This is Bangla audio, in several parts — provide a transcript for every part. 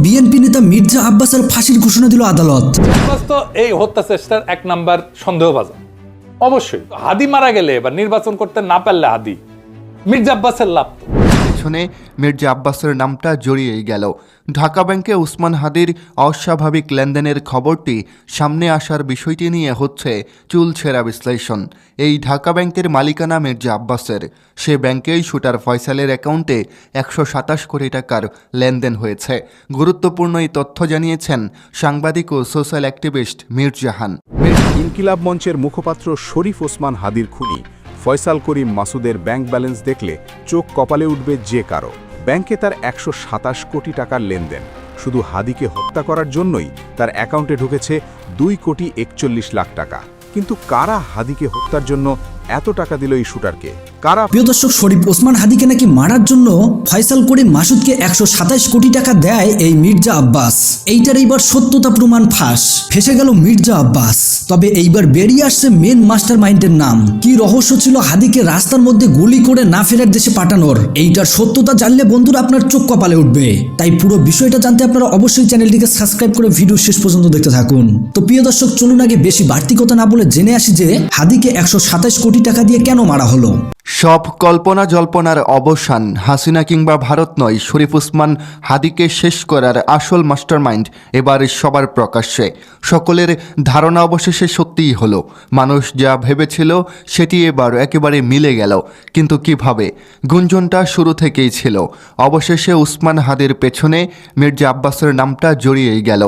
বিএনপি নেতা মির্জা আব্বাসের ফাঁসির ঘোষণা দিল আদালত। তো এই হত্যা চেষ্টার ১ নাম্বার সন্দেহভাজন অবশ্যই। হাদি মারা গেলে বা নির্বাচন করতে না পারলে হাদি মির্জা আব্বাসের লাভ। পেছনে মির্জা আব্বাসের নামটা জড়িয়েই গেল। ঢাকা ব্যাংকে উসমান হাদির অস্বাভাবিক লেনদেনের খবরটি সামনে আসার বিষয়টি নিয়ে হচ্ছে চুলছেরা বিশ্লেষণ। এই ঢাকা ব্যাংকের মালিকানা মির্জা আব্বাসের। সে ব্যাংকেই শুটার ফয়সালের অ্যাকাউন্টে ১২৭ কোটি টাকার লেনদেন হয়েছে। গুরুত্বপূর্ণ এই তথ্য জানিয়েছেন সাংবাদিক ও সোশ্যাল অ্যাক্টিভিস্ট মীর জাহান। ইনকিলাব মঞ্চের মুখপাত্র শরীফ ওসমান হাদির খুনি ফয়সাল করিম মাসুদের ব্যাংক ব্যালেন্স দেখলে চোখ কপালে উঠবে যে কারো। ব্যাংকে তার ১২৭ কোটি টাকার লেনদেন। শুধু হাদিকে হত্যা করার জন্যই তার অ্যাকাউন্টে ঢুকেছে ২,৪১,০০,০০০ টাকা। কিন্তু কারা হাদিকে হত্যার জন্য এত টাকা দিল এই শুটারকে? কারা? প্রিয় দর্শক, শরীফ ওসমান হাদিকে নাকি মারার জন্য ফয়সাল করিম মাসুদকে ১২৭ কোটি টাকা দেয় এই মির্জা আব্বাস। এইটার এইবার সত্যতা প্রমাণ ফাঁস। ফেসে গেল মির্জা আব্বাস। তবে এইবার বেরিয়ে আসছে মেন মাস্টার মাইন্ডের নাম। কি রহস্য ছিল হাদিকে রাস্তার মধ্যে গুলি করে না ফেরার দেশে পাঠানোর? এইটার সত্যতা জানলে বন্ধুরা আপনার চোখ কপালে উঠবে। তাই পুরো বিষয়টা জানতে আপনারা অবশ্যই চ্যানেলটিকে সাবস্ক্রাইব করে ভিডিও শেষ পর্যন্ত দেখতে থাকুন। তো প্রিয় দর্শক, চলুন আগে বেশি বাড়তি কথা না বলে জেনে আসি যে হাদিকে ১২৭ কোটি টাকা দিয়ে কেন মারা হলো। সব কল্পনা জল্পনার অবসান। হাসিনা কিংবা ভারত নয়, শরীফ ওসমান হাদিকে শেষ করার আসল মাস্টারমাইন্ড এবার সবার প্রকাশ্যে। সকলের ধারণা অবশেষে সত্যিই হলো। মানুষ যা ভেবেছিল সেটি এবার একেবারে মিলে গেল। কিন্তু কিভাবে? গুঞ্জনটা শুরু থেকেই ছিল। অবশেষে উসমান হাদির পেছনে মির্জা আব্বাসের নামটা জড়িয়েই গেল।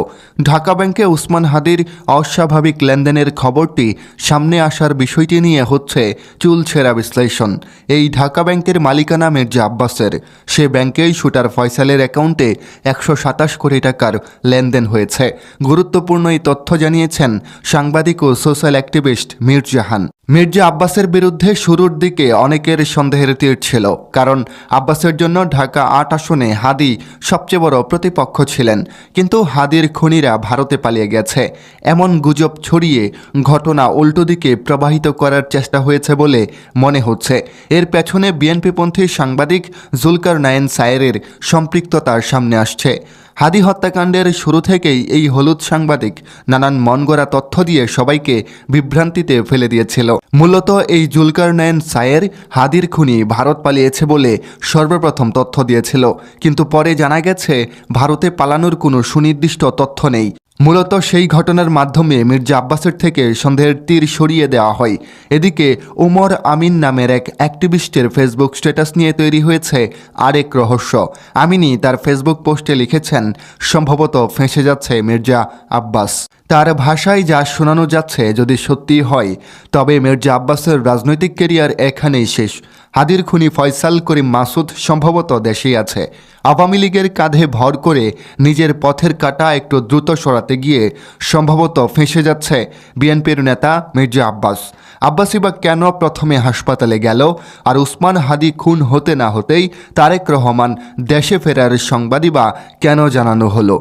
ঢাকা ব্যাংকে উসমান হাদির অস্বাভাবিক লেনদেনের খবরটি সামনে আসার বিষয়টি নিয়ে হচ্ছে চুলছেরা বিশ্লেষণ। এই ঢাকা ব্যাংকের মালিকানা মির্জা আব্বাসের। সে ব্যাংকেই শুটার ফয়সালের অ্যাকাউন্টে ১২৭ কোটি টাকার লেনদেন হয়েছে। গুরুত্বপূর্ণ এই তথ্য জানিয়েছেন সাংবাদিক ও সোশ্যাল অ্যাক্টিভিস্ট মীর জাহান। মির্জা আব্বাসের বিরুদ্ধে শুরুর দিকে অনেকের সন্দেহের তীর ছিল, কারণ আব্বাসের জন্য ঢাকা ৮ আসনে হাদি সবচেয়ে বড় প্রতিপক্ষ ছিলেন। কিন্তু হাদির খুনিরা ভারতে পালিয়ে গেছে এমন গুজব ছড়িয়ে ঘটনা উল্টো দিকে প্রবাহিত করার চেষ্টা হয়েছে বলে মনে হচ্ছে। এর পেছনে বিএনপিপন্থী সাংবাদিক জুলকারনাইন সায়েরের সম্পৃক্ততার সামনে আসছে। হাদি হত্যাকাণ্ডের শুরু থেকেই এই হলুদ সাংবাদিক নানান মনগড়া তথ্য দিয়ে সবাইকে বিভ্রান্তিতে ফেলে দিয়েছিল। মূলত এই জুলকারনাইন সায়ের হাদির খুনি ভারত পালিয়েছে বলে সর্বপ্রথম তথ্য দিয়েছিল। কিন্তু পরে জানা গেছে ভারতে পালানোর কোনো সুনির্দিষ্ট তথ্য নেই। মূলত সেই ঘটনার মাধ্যমে মির্জা আব্বাসের থেকে সন্দেহের তীর সরিয়ে দেওয়া হয়। এদিকে ওমর আমিন নামের এক অ্যাক্টিভিস্টের ফেসবুক স্ট্যাটাস নিয়ে তৈরি হয়েছে আরেক রহস্য। আমিনি তার ফেসবুক পোস্টে লিখেছেন, সম্ভবত ফেঁসে যাচ্ছে মির্জা আব্বাস। তার ভাষায় যা শোনানো যাচ্ছে যদি সত্যি হয়, তবে মির্জা আব্বাসের রাজনৈতিক ক্যারিয়ার এখানেই শেষ। হাদির খুনি ফয়সাল করিম মাসুদ সম্ভবত দেশেই আছে। আওয়ামী লীগের কাঁধে ভর করে নিজের পথের কাঁটা একটু দ্রুত সরাতে গিয়ে সম্ভবত ফেঁসে যাচ্ছে বিএনপির নেতা মির্জা আব্বাস। আব্বাসই বা কেন প্রথমে হাসপাতালে গেল, আর উসমান হাদি খুন হতে না হতেই তারেক রহমান দেশে ফেরার সংবাদই বা কেন জানানো হলো?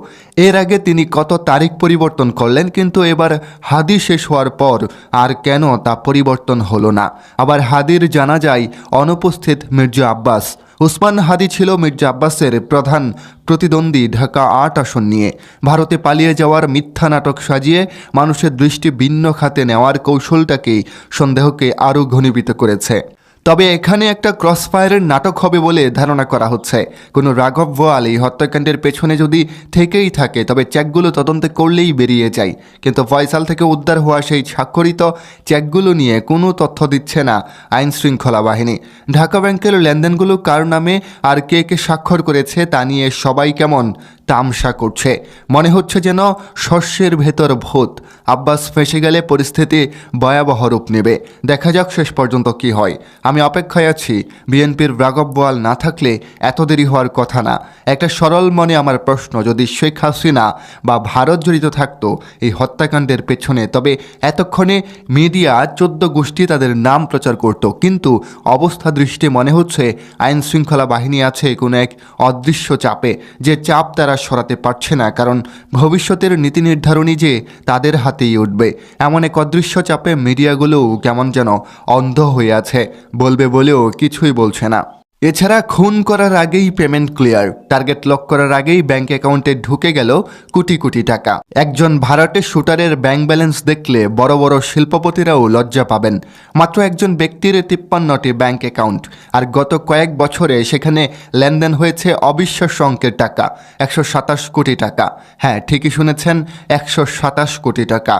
এর আগে তিনি কত তারিখ পরিবর্তন করলেন, কিন্তু এবার হাদি শেষ হওয়ার পর আর কেন তা পরিবর্তন হলো না? আবার হাদির জানাজায় অনুপস্থিত মির্জা আব্বাস। উসমান হাদি ছিল মির্জা আব্বাসের প্রধান প্রতিদ্বন্দ্বী ঢাকা ৮ আসন নিয়ে। ভারতে পালিয়ে যাওয়ার মিথ্যা নাটক সাজিয়ে মানুষের দৃষ্টি ভিন্ন খাতে নেওয়ার কৌশলটাকেই সন্দেহকে আরও ঘনীভূত করেছে। তবে এখানে একটা ক্রসফায়ারের নাটক হবে বলে ধারণা করা হচ্ছে। কোনো রাঘব বোয়াল এই হত্যাকাণ্ডের পেছনে যদি থেকেই থাকে, তবে চেকগুলো তদন্তে করলেই বেরিয়ে যায়। কিন্তু ফয়সাল থেকে উদ্ধার হওয়া সেই স্বাক্ষরিত চেকগুলো নিয়ে কোনো তথ্য দিচ্ছে না আইন শৃঙ্খলা বাহিনী। ঢাকা ব্যাংকের লেনদেনগুলো কার নামে আর কে কে স্বাক্ষর করেছে তা নিয়ে সবাই কেমন তামসা করছে। মনে হচ্ছে যেন শস্যের ভেতর ভূত। আব্বাস ফেঁসে গেলে পরিস্থিতি ভয়াবহ রূপ নেবে। দেখা যাক শেষ পর্যন্ত কি হয়। আমি অপেক্ষায় আছি। বিএনপির রাঘব বোয়াল না থাকলে এত দেরি হওয়ার কথা না। একটা সরল মনে আমার প্রশ্ন, যদি শেখ হাসিনা বা ভারত জড়িত থাকতো এই হত্যাকাণ্ডের পেছনে, তবে এতক্ষণে মিডিয়া 14 গোষ্ঠী তাদের নাম প্রচার করত। কিন্তু অবস্থা দৃষ্টি মনে হচ্ছে আইন শৃঙ্খলা বাহিনী আছে কোনো এক অদৃশ্য চাপে, যে চাপ তারা সরাতে পারছে না, কারণ ভবিষ্যতের নীতি নির্ধারণী যে তাদের হাতেই উঠবে। এমন এক অদৃশ্য চাপে মিডিয়াগুলোও কেমন যেন অন্ধ হয়ে আছে, বলবে বলেও কিছুই বলছে না। এছাড়া খুন করার আগেই পেমেন্ট ক্লিয়ার, টার্গেট লক করার আগেই ব্যাংক অ্যাকাউন্টে ঢুকে গেল কোটি কোটি টাকা। একজন ভাড়াটে শুটারের ব্যাংক ব্যালেন্স দেখলে বড় বড় শিল্পপতিরাও লজ্জা পাবেন। মাত্র একজন ব্যক্তির 53টি ব্যাংক অ্যাকাউন্ট, আর গত কয়েক বছরে সেখানে লেনদেন হয়েছে অবিশ্বাস্য অঙ্কের টাকা, 127 কোটি টাকা। হ্যাঁ, ঠিকই শুনেছেন, 127 কোটি টাকা।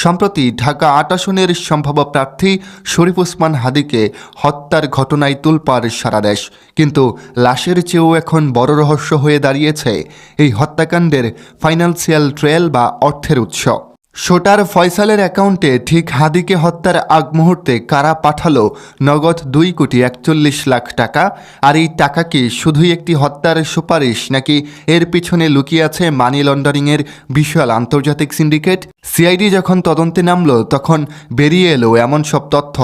সম্প্রতি ঢাকা 8 আসনের সম্ভাব্য প্রার্থী শরীফ ওসমান হাদীকে হত্যার ঘটনায় তোলপাড় সারা দেশ। কিন্তু লাশের চেয়েও এখন বড় রহস্য হয়ে দাঁড়িয়েছে এই হত্যাকাণ্ডের ফাইন্যান্সিয়াল ট্রেল বা অর্থের উৎস। শোটার ফয়সালের অ্যাকাউন্টে ঠিক হাদীকে হত্যার আগ মুহূর্তে কারা পাঠালো নগদ 2,41,00,000 টাকা? আর এই টাকা কি শুধুই একটি হত্যার সুপারিশ, নাকি এর পিছনে লুকিয়ে আছে মানি লন্ডারিংয়ের বিশাল আন্তর্জাতিক সিন্ডিকেট? সিআইডি যখন তদন্তে নামলো তখন বেরিয়ে এলো এমন সব তথ্য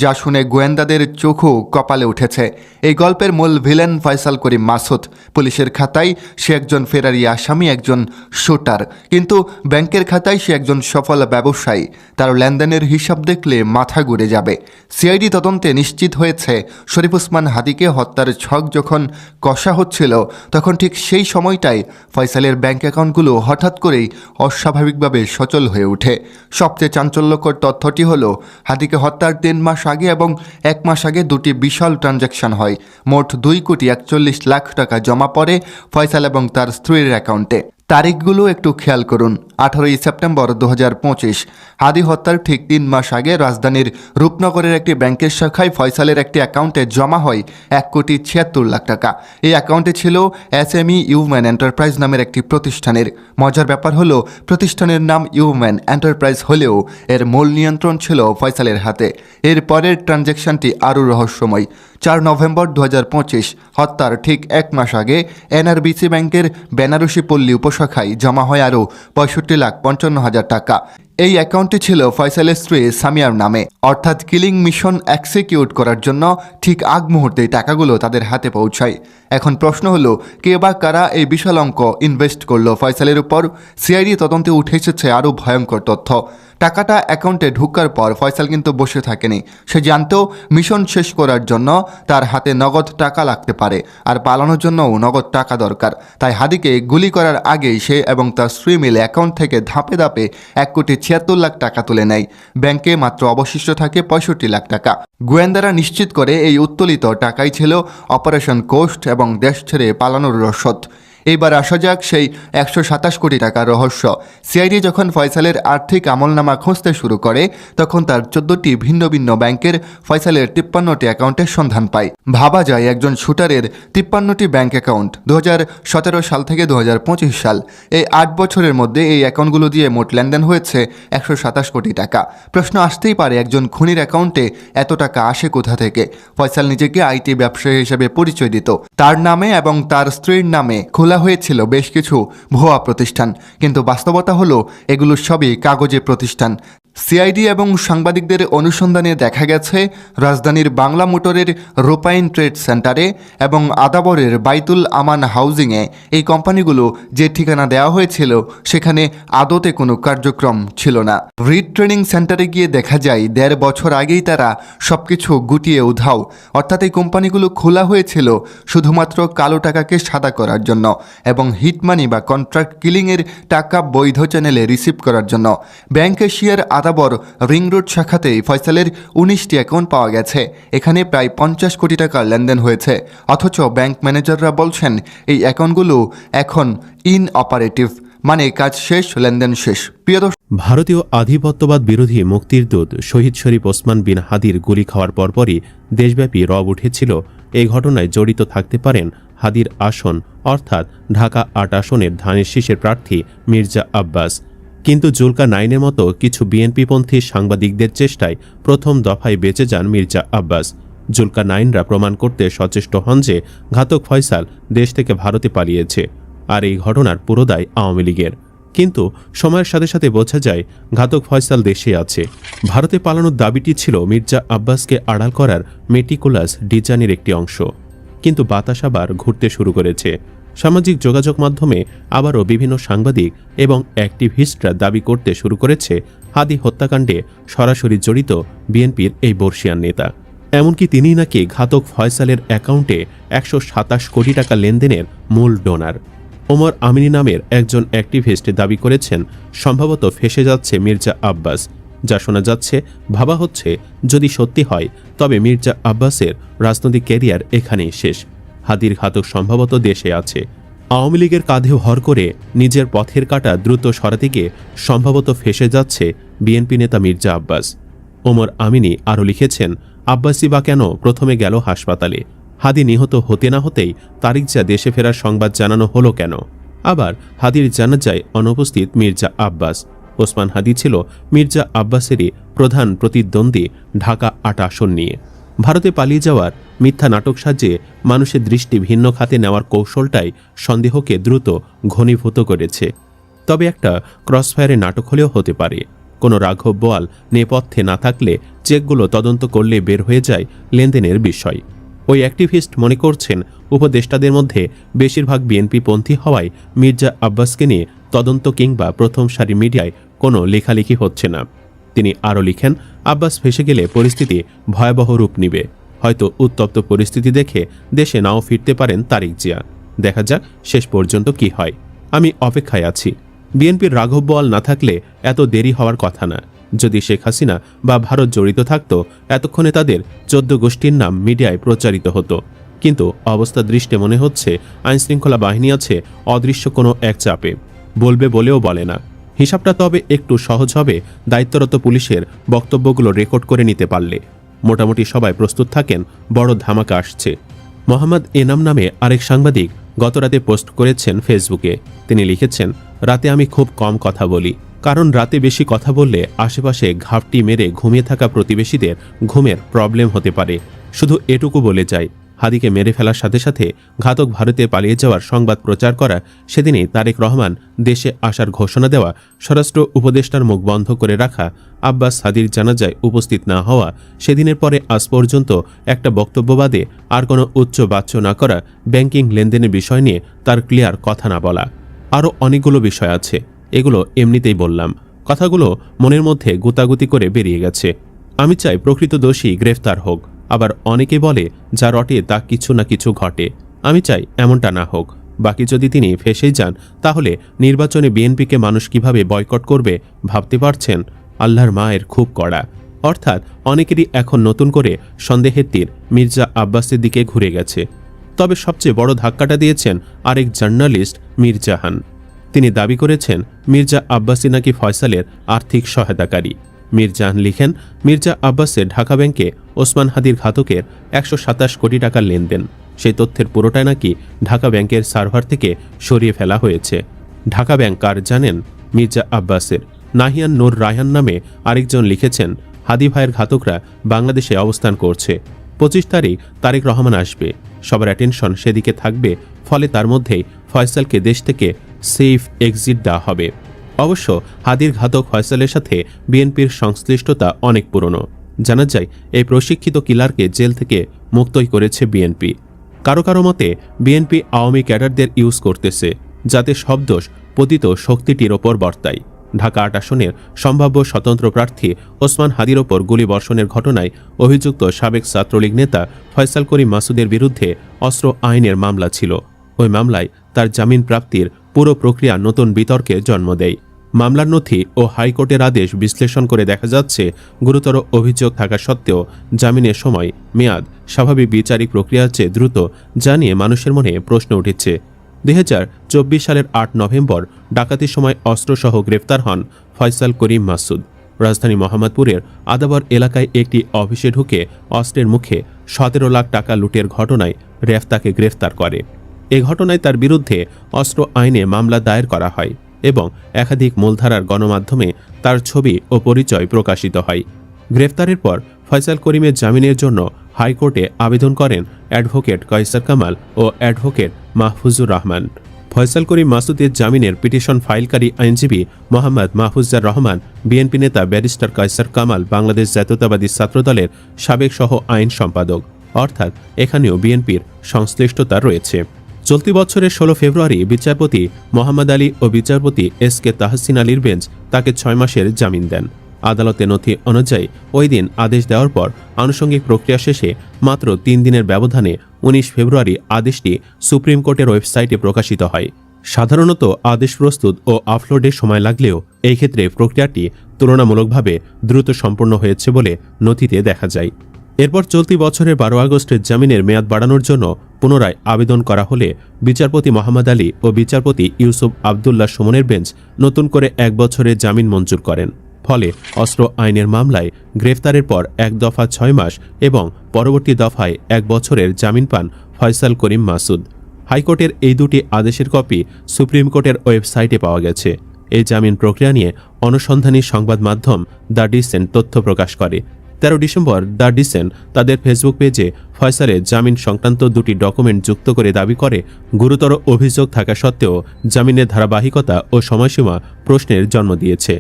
যা শুনে গোয়েন্দাদের চোখও কপালে উঠেছে। এই গল্পের মূল ভিলেন ফয়সাল করিম মাসুদ। পুলিশের খাতায় সে একজন ফেরারি আসামি, একজন শুটার, কিন্তু ব্যাংকের খাতায় সে একজন সফল ব্যবসায়ী। তার লেনদেনের হিসাব দেখলে মাথা ঘুরে যাবে। সিআইডি তদন্তে নিশ্চিত হয়েছে শরীফ ওসমান হাদীকে হত্যার ছক যখন কষা হচ্ছিল তখন ঠিক সেই সময়টাই ফয়সালের ব্যাংক অ্যাকাউন্টগুলো হঠাৎ করেই অস্বাভাবিকভাবে সচল হয়ে ওঠে। সবচেয়ে চাঞ্চল্যকর তথ্যটি হলো হাদীকে হত্যার 3 মাস আগে এবং 1 মাস আগে দুটি বিশাল ট্রানজ্যাকশন হয়। মোট 2,41,00,000 টাকা জমা পড়ে ফয়সাল এবং তার স্ত্রীর অ্যাকাউন্টে। তারিখগুলো একটু খেয়াল করুন। 18ই সেপ্টেম্বর 2025, হাদী হত্যার ঠিক 3 মাস আগে রাজধানীর রূপনগরের একটি ব্যাংকের শাখায় ফয়সালের একটি অ্যাকাউন্টে জমা হয় 1,76,00,000 টাকা। এই অ্যাকাউন্টে ছিল SME ইউম্যান এন্টারপ্রাইজ নামের একটি প্রতিষ্ঠানের। মজার ব্যাপার হলো প্রতিষ্ঠানের নাম ইউম্যান এন্টারপ্রাইজ হলেও এর মূল নিয়ন্ত্রণ ছিল ফয়সালের হাতে। এর পরের ট্রানজ্যাকশনটি আরও রহস্যময়। 4 নভেম্বর 2025, হত্যার ঠিক 1 মাস আগে NRBC ব্যাংকের বেনারসি পল্লী উপশাখায় জমা হয় আরও 65,55,000 টাকা। এই অ্যাকাউন্টটি ছিল ফয়সালের স্ত্রী সামিয়ার নামে, অর্থাৎ কিলিং মিশন এক্সিকিউট করার জন্য ঠিক আগ মুহূর্তে টাকাগুলো তাদের হাতে পৌঁছায়। এখন প্রশ্ন হলো, কে বা কারা এই বিশাল অঙ্ক ইনভেস্ট করলো ফয়সালের উপর? সিআইডি তদন্তে উঠে এসেছে আরও ভয়ঙ্কর তথ্য। টাকাটা অ্যাকাউন্টে ঢোকার পর ফয়সাল কিন্তু বসে থাকেনি। সে জানতো মিশন শেষ করার জন্য তার হাতে নগদ টাকা লাগতে পারে, আর পালানোর জন্যও নগদ টাকা দরকার। তাই হাদীকে গুলি করার আগেই সে এবং তার স্ত্রী মিলে অ্যাকাউন্ট থেকে ধাপে ধাপে 1,76,00,000 টাকা তুলে নেয়। ব্যাংকে মাত্র অবশিষ্ট থাকে 65,00,000 টাকা। গোয়েন্দারা নিশ্চিত করে এই উত্তোলিত টাকাই ছিল অপারেশন কোস্ট এবং দেশ ছেড়ে পালানোর রসদ। এইবার আসা যাক সেই 127 কোটি টাকার রহস্য। সিআইডি যখন ফয়সালের আর্থিক আমলনামা খুঁজতে শুরু করে তখন তার 14টি ভিন্ন ভিন্ন ব্যাংকের ফয়সালের 53টি অ্যাকাউন্টের সন্ধান পায়। ভাবা যায় একজন শুটারের 53টি ব্যাংক অ্যাকাউন্ট। 2017 সাল থেকে 2025 সাল, এই 8 বছরের মধ্যে এই অ্যাকাউন্টগুলো দিয়ে মোট লেনদেন হয়েছে 127 কোটি টাকা। প্রশ্ন আসতেই পারে, একজন খুনির অ্যাকাউন্টে এত টাকা আসে কোথা থেকে? ফয়সাল নিজেকে আইটি ব্যবসায়ী হিসেবে পরিচয় দিত। তার নামে এবং তার স্ত্রীর নামে খোলা হয়েছিল বেশ কিছু ভুয়া প্রতিষ্ঠান, কিন্তু বাস্তবতা হলো এগুলো সবই কাগজে প্রতিষ্ঠান। সিআইডি এবং সাংবাদিকদের অনুসন্ধানে দেখা গেছে রাজধানীর বাংলা মোটরের রূপাইন ট্রেড সেন্টারে এবং আদাবরের বাইতুল আমান হাউজিংয়ে এই কোম্পানিগুলো যে ঠিকানা দেওয়া হয়েছিল সেখানে আদতে কোনো কার্যক্রম ছিল না। রিড ট্রেনিং সেন্টারে গিয়ে দেখা যায় 1.5 বছর আগেই তারা সবকিছু গুটিয়ে উধাও। অর্থাৎ এই কোম্পানিগুলো খোলা হয়েছিল শুধুমাত্র কালো টাকাকে সাদা করার জন্য এবং হিটমানি বা কন্ট্রাক্ট কিলিংয়ের টাকা বৈধ চ্যানেলে রিসিভ করার জন্য। ব্যাংক এশিয়ার আদাবর রিং রোড শাখাতেই ফয়সালের 19টি অ্যাকাউন্ট পাওয়া গেছে। এখানে প্রায় 50 কোটি টাকার লেনদেন হয়েছে। অথচ ব্যাংক ম্যানেজাররা বলছেন এই অ্যাকাউন্টগুলো এখন ইনঅপারেটিভ, মানে কাজ শেষ, লেনদেন শেষ। প্রিয় দর্শক, ভারতীয় আধিপত্যবাদ বিরোধী মুক্তির দূত শহীদ শরীফ ওসমান বিন হাদীর গুলি খাওয়ার পরপরই দেশব্যাপী রব উঠেছিল এই ঘটনায় জড়িত থাকতে পারেন হাদীর আসন অর্থাৎ ঢাকা 8 আসনের ধানের শীষের প্রার্থী মির্জা আব্বাস। কিন্তু জুলকা নাইনের মতো কিছু বিএনপিপন্থী সাংবাদিকদের চেষ্টায় প্রথম দফায় বেঁচে যান মির্জা আব্বাস। জুলকা নাইনরা প্রমাণ করতে সচেষ্ট হন যে ঘাতক ফয়সাল দেশ থেকে ভারতে পালিয়েছে, আর এই ঘটনার পুরো দায় আওয়ামী লীগের। কিন্তু সময়ের সাথে সাথে বোঝা যায় ঘাতক ফয়সাল দেশে আছে। ভারতে পালানোর দাবিটি ছিল মির্জা আব্বাসকে আড়াল করার মেটিকুলাস ডিজাইনের একটি অংশ। কিন্তু বাতাস আবার ঘুরতে শুরু করেছে। সামাজিক যোগাযোগ মাধ্যমে আবারও বিভিন্ন সাংবাদিক এবং অ্যাক্টিভিস্টরা দাবি করতে শুরু করেছে হাদী হত্যাকাণ্ডে সরাসরি জড়িত বিএনপির এই বর্ষিয়ান নেতা। এমনকি তিনিই নাকি ঘাতক ফয়সালের অ্যাকাউন্টে ১২৭ কোটি টাকা লেনদেনের মূল ডোনার। ওমর আমিনী নামের একজন অ্যাক্টিভিস্ট দাবি করেছেন সম্ভবত ফেঁসে যাচ্ছে মির্জা আব্বাস। যা শোনা যাচ্ছে, ভাবা হচ্ছে যদি সত্যি হয় তবে মির্জা আব্বাসের রাজনৈতিক ক্যারিয়ার এখানেই শেষ। হাদির ঘাতক সম্ভবত দেশে আছে। আওয়ামী লীগের কাঁধে ভর করে নিজের পথের কাঁটা দ্রুত সরাতে গিয়ে সম্ভবত ফেঁসে যাচ্ছে বিএনপি নেতা মির্জা আব্বাস। ওমর আমিনী আরও লিখেছেন, আব্বাসি বা কেন প্রথমে গেল হাসপাতালে? হাদি নিহত হতে না হতেই তারিক জিয়া দেশে ফেরার সংবাদ জানানো হলো কেন? আবার হাদির জানাজায় অনুপস্থিত মির্জা আব্বাস। ওসমান হাদি ছিল মির্জা আব্বাসেরই প্রধান প্রতিদ্বন্দ্বী ঢাকা ৮ আসন নিয়ে। ভারতে পালিয়ে যাওয়ার মিথ্যা নাটক সাজিয়ে মানুষের দৃষ্টি ভিন্ন খাতে নেওয়ার কৌশলটাই সন্দেহকে দ্রুত ঘনীভূত করেছে। তবে একটা ক্রসফায়ারের নাটক হলেও হতে পারে। কোনো রাঘব বোয়াল নেপথ্যে না থাকলে চেকগুলো তদন্ত করলে বের হয়ে যায় লেনদেনের বিষয়। ওই অ্যাক্টিভিস্ট মনে করছেন উপদেষ্টাদের মধ্যে বেশিরভাগ বিএনপিপন্থী হওয়ায় মির্জা আব্বাসকে নিয়ে তদন্ত কিংবা প্রথম সারি মিডিয়ায় কোনো লেখালেখি হচ্ছে না। তিনি আরও লিখেন, আব্বাস ফেসে গেলে পরিস্থিতি ভয়াবহ রূপ নিবে। হয়তো উত্তপ্ত পরিস্থিতি দেখে দেশে নাও ফিরতে পারেন তারিক জিয়া। দেখা যাক শেষ পর্যন্ত কি হয়। আমি অপেক্ষায় আছি। বিএনপির রাঘব বোয়াল না থাকলে এত দেরি হওয়ার কথা না। যদি শেখ হাসিনা বা ভারত জড়িত থাকত, এতক্ষণে তাদের 14 গোষ্ঠীর নাম মিডিয়ায় প্রচারিত হতো। কিন্তু অবস্থা দৃষ্টে মনে হচ্ছে আইনশৃঙ্খলা বাহিনী আছে অদৃশ্য কোনো এক চাপে, বলবে বলেও বলে না। হিসাবটা তবে একটু সহজ হবে দায়িত্বরত পুলিশের বক্তব্যগুলো রেকর্ড করে নিতে পারলে। মোটামুটি সবাই প্রস্তুত থাকেন, বড় ধামাকা আসছে। মোহাম্মদ এনাম নামে আরেক সাংবাদিক গতরাতে পোস্ট করেছেন ফেসবুকে। তিনি লিখেছেন, রাতে আমি খুব কম কথা বলি, কারণ রাতে বেশি কথা বললে আশেপাশে ঘাপটি মেরে ঘুমিয়ে থাকা প্রতিবেশীদের ঘুমের প্রবলেম হতে পারে। শুধু এটুকু বলে যাই, হাদিকে মেরে ফেলার সাথে সাথে ঘাতক ভারতে পালিয়ে যাওয়ার সংবাদ প্রচার করা, সেদিনই তারেক রহমান দেশে আসার ঘোষণা দেওয়া, স্বরাষ্ট্র উপদেষ্টার মুখ বন্ধ করে রাখা, আব্বাস হাদির জানাজায় উপস্থিত না হওয়া, সেদিনের পরে আজ পর্যন্ত একটা বক্তব্য বাদে আর কোনো উচ্চ বাচ্য না করা, ব্যাংকিং লেনদেনের বিষয় নিয়ে তার ক্লিয়ার কথা না বলা, আরও অনেকগুলো বিষয় আছে। এগুলো এমনিতেই বললাম, কথাগুলো মনের মধ্যে গুতাগুতি করে বেরিয়ে গেছে। আমি চাই প্রকৃত দোষী গ্রেফতার হোক। আবার অনেকে বলে যা রটে তা কিছু না কিছু ঘটে। আমি চাই এমনটা না হোক। বাকি যদি তিনি ফেঁসেই যান, তাহলে নির্বাচনে বিএনপিকে মানুষ কিভাবে বয়কট করবে ভাবতে পারছেন? আল্লাহর মায়ের খুব কড়া। অর্থাৎ অনেকেরই এখন নতুন করে সন্দেহের তীর মির্জা আব্বাসের দিকে ঘুরে গেছে। তবে সবচেয়ে বড় ধাক্কাটা দিয়েছেন আরেক জার্নালিস্ট মীর জাহান। তিনি দাবি করেছেন মির্জা আব্বাসী নাকি ফয়সালের আর্থিক সহায়তাকারী। মীর জাহান লিখেন, মির্জা আব্বাসের ঢাকা ব্যাংকে ওসমান হাদির ঘাতকের ১২৭ কোটি টাকার লেনদেন। সেই তথ্যের পুরোটাই নাকি ঢাকা ব্যাংকের সার্ভার থেকে সরিয়ে ফেলা হয়েছে। ঢাকা ব্যাংক কার জানেন? মির্জা আব্বাসের। নাহিয়ান নূর রায়হান নামে আরেকজন লিখেছেন, হাদি ভাইয়ের ঘাতকরা বাংলাদেশে অবস্থান করছে। 25 তারিখ তারেক রহমান আসবে, সবার অ্যাটেনশন সেদিকে থাকবে। ফলে তার মধ্যেই ফয়সালকে দেশ থেকে সেফ এক্সিট দেওয়া হবে। অবশ্য হাদির ঘাতক ফয়সালের সাথে বিএনপির সংশ্লিষ্টতা অনেক পুরনো। জানা যায় এই প্রশিক্ষিত কিলারকে জেল থেকে মুক্তই করেছে বিএনপি। কারো কারো মতে বিএনপি আওয়ামী ক্যাডারদের ইউজ করতেছে, যাতে সব দোষ পতিত শক্তিটির ওপর বর্তায়। ঢাকা ৮ আসনের সম্ভাব্য স্বতন্ত্র প্রার্থী ওসমান হাদির ওপর গুলিবর্ষণের ঘটনায় অভিযুক্ত সাবেক ছাত্রলীগ নেতা ফয়সাল করিম মাসুদের বিরুদ্ধে অস্ত্র আইনের মামলা ছিল। ওই মামলায় তার জামিন প্রাপ্তির পুরো প্রক্রিয়া নতুন বিতর্কের জন্ম দেয়। মামলার নথি ও হাইকোর্টের আদেশ বিশ্লেষণ করে দেখা যাচ্ছে, গুরুতর অভিযোগ থাকা সত্ত্বেও জামিনের সময় মেয়াদ স্বাভাবিক বিচারিক প্রক্রিয়ার চেয়ে দ্রুত, জানিয়ে মানুষের মনে প্রশ্ন উঠেছে। 2024 সালের 8 নভেম্বর ডাকাতির সময় অস্ত্রসহ গ্রেফতার হন ফয়সাল করিম মাসুদ। রাজধানী মোহাম্মদপুরের আদাবর এলাকায় একটি অফিসে ঢুকে অস্ত্রের মুখে 17 লাখ টাকা লুটের ঘটনায় র্যাব তাকে গ্রেফতার করে। এ ঘটনায় তার বিরুদ্ধে অস্ত্র আইনে মামলা দায়ের করা হয় এবং একাধিক মূলধারার গণমাধ্যমে তার ছবি ও পরিচয় প্রকাশিত হয়। গ্রেফতারের পর ফয়সাল করিমের জামিনের জন্য হাইকোর্টে আবেদন করেন অ্যাডভোকেট কয়সার কামাল ও অ্যাডভোকেট মাহফুজুর রহমান। ফয়সাল করিম মাসুদের জামিনের পিটিশন ফাইলকারী আইনজীবী মোহাম্মদ মাহফুজার রহমান, বিএনপি নেতা ব্যারিস্টার কয়সার কামাল বাংলাদেশ জাতীয়তাবাদী ছাত্রদলের সাবেক সহ আইন সম্পাদক। অর্থাৎ এখানেও বিএনপির সংশ্লিষ্টতা রয়েছে। চলতি বছরের 16 ফেব্রুয়ারি বিচারপতি মোহাম্মদ আলী ও বিচারপতি SK তাহসিন আলীর বেঞ্চ তাকে 6 মাসের জামিন দেন। আদালতে নথি অনুযায়ী ওই দিন আদেশ দেওয়ার পর আনুষঙ্গিক প্রক্রিয়া শেষে মাত্র 3 দিনের ব্যবধানে 19 ফেব্রুয়ারি আদেশটি সুপ্রিম কোর্টের ওয়েবসাইটে প্রকাশিত হয়। সাধারণত আদেশ প্রস্তুত ও আপলোডে সময় লাগলেও এই ক্ষেত্রে প্রক্রিয়াটি তুলনামূলকভাবে দ্রুত সম্পন্ন হয়েছে বলে নথিতে দেখা যায়। এরপর চলতি বছরের 12 আগস্টের জামিনের মেয়াদ বাড়ানোর জন্য পুনরায় আবেদন করা হলে বিচারপতি মোহাম্মদ আলী ও বিচারপতি ইউসুফ আবদুল্লাহ সুমনের বেঞ্চ নতুন করে 1 বছরের জামিন মঞ্জুর করেন। ফলে অস্ত্র আইনের মামলায় গ্রেফতারের পর 1 দফা 6 মাস এবং পরবর্তী দফায় 1 বছরের জামিন পান ফয়সাল করিম মাসুদ। হাইকোর্টের এই দুটি আদেশের কপি সুপ্রিম কোর্টের ওয়েবসাইটে পাওয়া গেছে। এই জামিন প্রক্রিয়া নিয়ে অনুসন্ধানী সংবাদ মাধ্যম দ্য ডিসেন্ট তথ্য প্রকাশ করে। 13 ডিসেম্বর দ্য ডিসেন্ট তাদের ফেসবুক পেজে ফয়সালের জামিন সংক্রান্ত দুটি ডকুমেন্ট যুক্ত করে দাবি করে, গুরুতর অভিযোগ থাকা সত্ত্বেও জামিনের ধারাবাহিকতা ও সময়সীমা প্রশ্নের জন্ম দিয়েছে।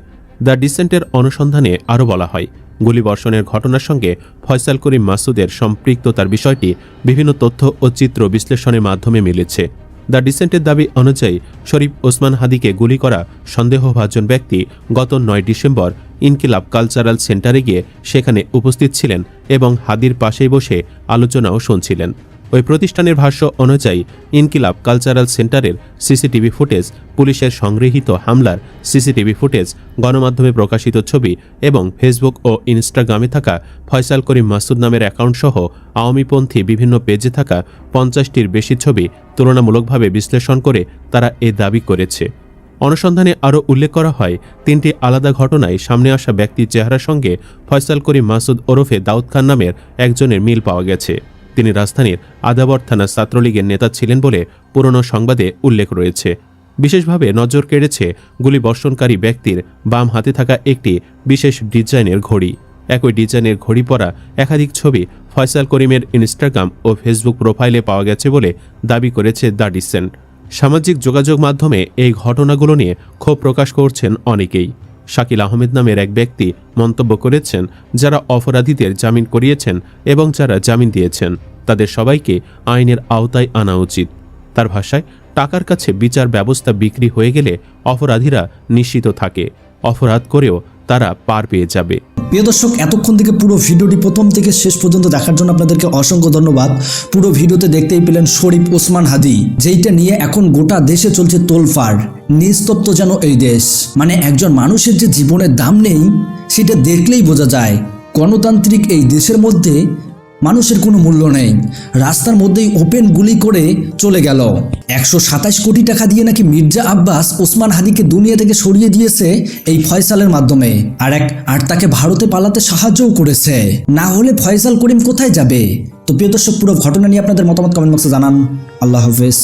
দ্য ডিসেন্টের অনুসন্ধানে আরও বলা হয়, গুলিবর্ষণের ঘটনার সঙ্গে ফয়সাল করিম মাসুদের সম্পৃক্ততার বিষয়টি বিভিন্ন তথ্য ও চিত্র বিশ্লেষণের মাধ্যমে মিলেছে। দ্য ডিসেন্টের দাবি অনুযায়ী শরীফ ওসমান হাদিকে গুলি করা সন্দেহভাজন ব্যক্তি গত 9 ডিসেম্বর ইনকিলাব কালচারাল সেন্টারে গিয়ে সেখানে উপস্থিত ছিলেন এবং হাদির পাশেই বসে আলোচনাও শুনছিলেন। ওই প্রতিষ্ঠানের ভাষ্য অনুযায়ী ইনকিলাব কালচারাল সেন্টারের সিসিটিভি ফুটেজ, পুলিশের সংগৃহীত হামলার সিসিটিভি ফুটেজ, গণমাধ্যমে প্রকাশিত ছবি এবং ফেসবুক ও ইনস্টাগ্রামে থাকা ফয়সাল করিম মাসুদ নামের অ্যাকাউন্টসহ আওয়ামীপন্থী বিভিন্ন পেজে থাকা 50টির বেশি ছবি তুলনামূলকভাবে বিশ্লেষণ করে তারা এ দাবি করেছে। অনুসন্ধানে আরও উল্লেখ করা হয়, 3টি আলাদা ঘটনায় সামনে আসা ব্যক্তির চেহারার সঙ্গে ফয়সাল করিম মাসুদ ওরফে দাউদ খান নামের একজনের মিল পাওয়া গেছে। তিনি রাজধানীর আদাবর থানা ছাত্রলীগের নেতা ছিলেন বলে পুরনো সংবাদে উল্লেখ রয়েছে। বিশেষভাবে নজর কেড়েছে গুলিবর্ষণকারী ব্যক্তির বাম হাতে থাকা একটি বিশেষ ডিজাইনের ঘড়ি। একই ডিজাইনের ঘড়ি পরা একাধিক ছবি ফয়সাল করিমের ইনস্টাগ্রাম ও ফেসবুক প্রোফাইলে পাওয়া গেছে বলে দাবি করেছে দ্য ডিসেন্ট। সামাজিক যোগাযোগ মাধ্যমে এই ঘটনাগুলো নিয়ে ক্ষোভ প্রকাশ করছেন অনেকেই। শাকিল আহমেদ নামের এক ব্যক্তি মন্তব্য করেছেন, যারা অপরাধীদের জামিন করিয়েছেন এবং যারা জামিন দিয়েছেন তাদের সবাইকে আইনের আওতায় আনা উচিত। তার ভাষায়, টাকার কাছে বিচার ব্যবস্থা বিক্রি হয়ে গেলে অপরাধীরা নিশ্চিত থাকে, অপরাধ করেও তারা পার পেয়ে যাবে। প্রিয় দর্শক, এতক্ষণ থেকে পুরো ভিডিওটি প্রথম থেকে শেষ পর্যন্ত দেখার জন্য আপনাদেরকে অসংখ্য ধন্যবাদ। পুরো ভিডিওতে দেখতেই পেলেন শরীফ ওসমান হাদি, যেইটা নিয়ে এখন গোটা দেশে চলছে তোলফাড়। নিস্তব্ধ যেন এই দেশ। মানে একজন মানুষের যে জীবনের দাম নেই সেটা দেখলেই বোঝা যায়। গণতান্ত্রিক এই দেশের মধ্যে মানুষের কোনো মূল্য নেই। রাস্তার মধ্যেই ওপেন গুলি করে চলে গেল। 127 কোটি টাকা দিয়ে নাকি মির্জা আব্বাস ওসমান হাদিকে দুনিয়া থেকে সরিয়ে দিয়েছে এই ফয়সালের মাধ্যমে, আর তাকে ভারতে পালাতে সাহায্যও করেছে। না হলে ফয়সাল করিম কোথায় যাবে? তো প্রিয় দর্শক, পুরো ঘটনা নিয়ে আপনাদের মতামত কমেন্ট বক্সে জানান। আল্লাহ হাফেজ।